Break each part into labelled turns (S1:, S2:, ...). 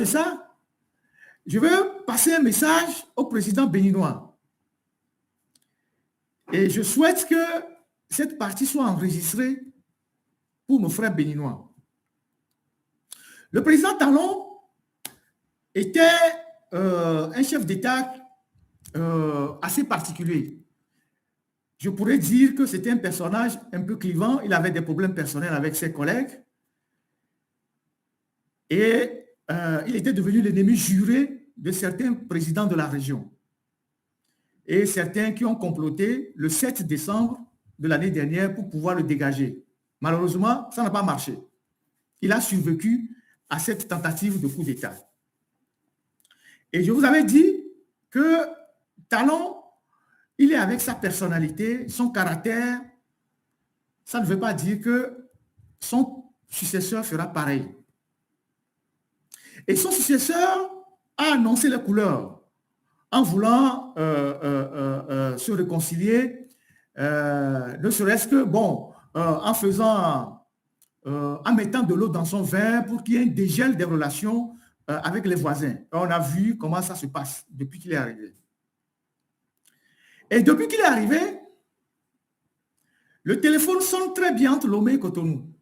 S1: de ça, je veux passer un message au président béninois. Et je souhaite que cette partie soit enregistrée pour nos frères béninois. Le président Talon était un chef d'État assez particulier. Je pourrais dire que c'était un personnage un peu clivant. Il avait des problèmes personnels avec ses collègues. Et il était devenu l'ennemi juré de certains présidents de la région. Et certains qui ont comploté le 7 décembre de l'année dernière pour pouvoir le dégager. Malheureusement, ça n'a pas marché. Il a survécu à cette tentative de coup d'État. Et je vous avais dit que Talon, il est avec sa personnalité, son caractère. Ça ne veut pas dire que son successeur fera pareil. Et son successeur a annoncé les couleurs en voulant se réconcilier, ne serait-ce que, bon, en mettant de l'eau dans son vin pour qu'il y ait un dégel des relations avec les voisins. On a vu comment ça se passe depuis qu'il est arrivé. Et depuis qu'il est arrivé, le téléphone sonne très bien entre Lomé et Cotonou.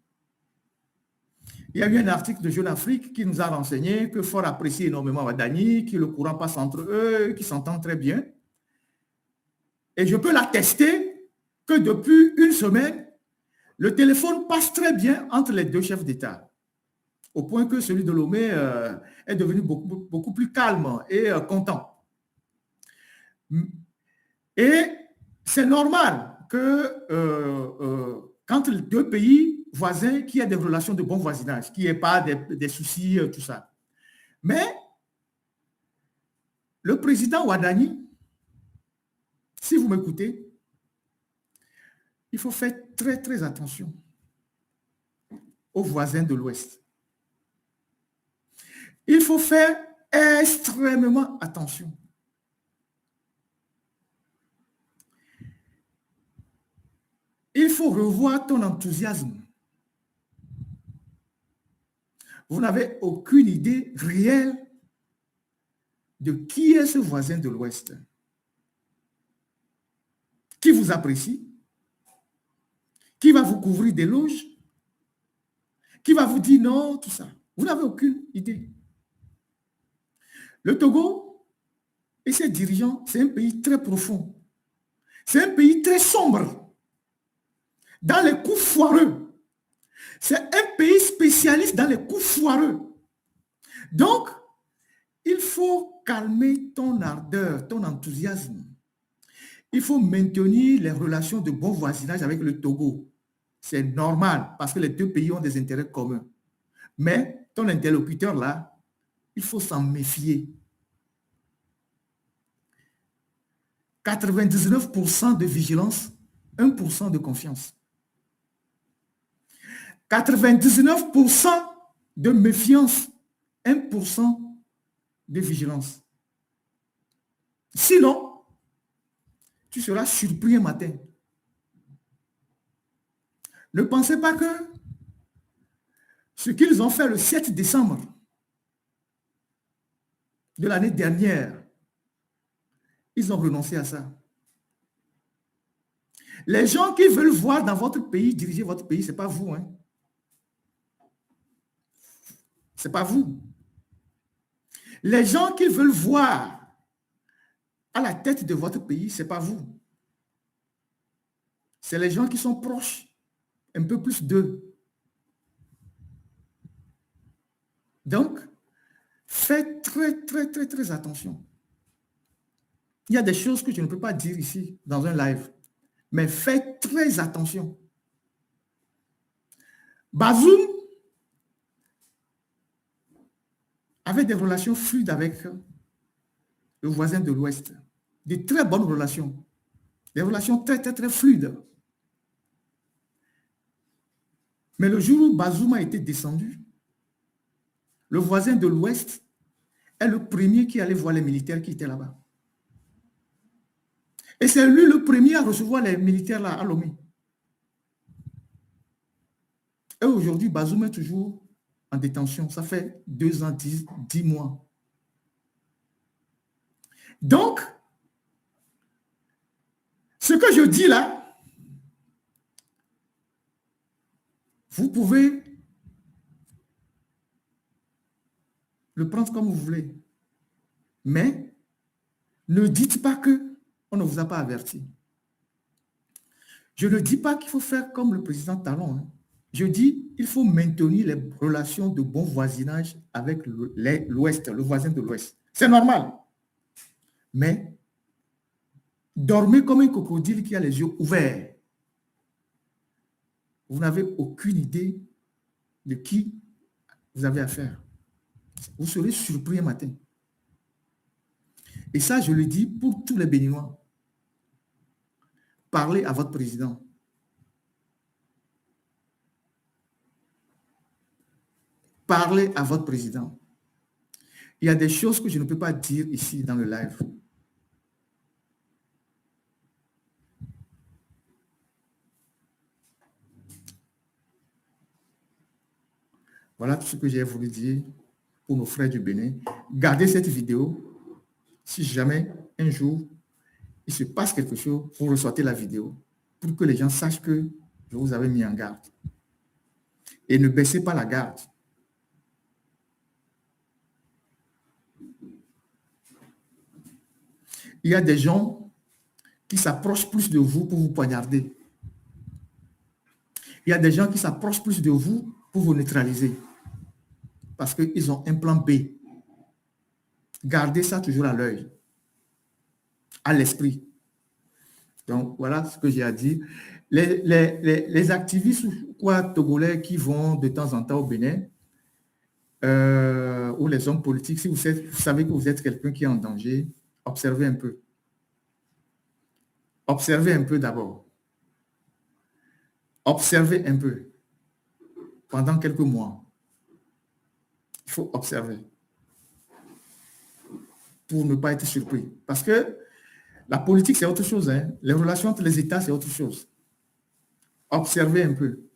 S1: Il y a eu un article de Jeune Afrique qui nous a renseigné que Fort apprécie énormément Wadani, que le courant passe entre eux, qu'ils s'entendent très bien. Et je peux l'attester que depuis une semaine, le téléphone passe très bien entre les deux chefs d'État. Au point que celui de Lomé est devenu beaucoup plus calme et content. Et c'est normal que quand les deux pays voisins, qu'il y ait des relations de bon voisinage, qu'il n'y ait pas des soucis, tout ça. Mais le président Wadani, si vous m'écoutez, il faut faire très, très attention aux voisins de l'Ouest. Il faut faire extrêmement attention. Il faut revoir ton enthousiasme. Vous n'avez aucune idée réelle de qui est ce voisin de l'Ouest, qui vous apprécie, qui va vous couvrir d'éloges, qui va vous dire non, tout ça. Vous n'avez aucune idée. Le Togo et ses dirigeants, c'est un pays très profond. C'est un pays très sombre, dans les coups foireux. C'est un pays spécialiste dans les coups foireux. Donc, il faut calmer ton ardeur, ton enthousiasme. Il faut maintenir les relations de bon voisinage avec le Togo. C'est normal parce que les deux pays ont des intérêts communs. Mais ton interlocuteur là, il faut s'en méfier. 99% de vigilance, 1% de confiance. 99% de méfiance, 1% de vigilance. Sinon, tu seras surpris un matin. Ne pensez pas que ce qu'ils ont fait le 7 décembre de l'année dernière, ils ont renoncé à ça. Les gens qui veulent voir dans votre pays, diriger votre pays, ce n'est pas vous. Hein. Ce n'est pas vous. Les gens qui veulent voir à la tête de votre pays, ce n'est pas vous. C'est les gens qui sont proches, un peu plus d'eux. Donc, faites très, très, très, très attention. Il y a des choses que je ne peux pas dire ici, dans un live. Mais faites très attention. Bazoum avait des relations fluides avec le voisin de l'Ouest. De très bonnes relations. Des relations très, très, très fluides. Mais le jour où Bazoum a été descendu, le voisin de l'Ouest est le premier qui allait voir les militaires qui étaient là-bas. Et c'est lui le premier à recevoir les militaires là à Lomé. Et aujourd'hui, Bazoum est toujours en détention. Ça fait 2 ans, 10 mois. Donc, ce que je dis là, vous pouvez le prendre comme vous voulez. Mais ne dites pas qu'on ne vous a pas averti. Je ne dis pas qu'il faut faire comme le président Talon. Hein. Je dis qu'il faut maintenir les relations de bon voisinage avec l'Ouest, le voisin de l'Ouest. C'est normal. Mais dormez comme un crocodile qui a les yeux ouverts. Vous n'avez aucune idée de qui vous avez affaire. Vous serez surpris un matin. Et ça, je le dis pour tous les Béninois. Parlez à votre président. Parlez à votre président. Il y a des choses que je ne peux pas dire ici dans le live. Voilà tout ce que j'ai voulu dire pour nos frères du Bénin. Gardez cette vidéo. Si jamais un jour il se passe quelque chose, vous ressortez la vidéo pour que les gens sachent que je vous avais mis en garde. Et ne baissez pas la garde. Il y a des gens qui s'approchent plus de vous pour vous poignarder. Il y a des gens qui s'approchent plus de vous pour vous neutraliser. Parce qu'ils ont un plan B. Gardez ça toujours à l'œil, à l'esprit. Donc, voilà ce que j'ai à dire. Les activistes togolais qui vont de temps en temps au Bénin, ou les hommes politiques, si vous savez que vous êtes quelqu'un qui est en danger, observez un peu. Observez un peu d'abord. Observez un peu. Pendant quelques mois. Il faut observer. Pour ne pas être surpris. Parce que la politique, c'est autre chose. Hein. Les relations entre les États, c'est autre chose. Observez un peu.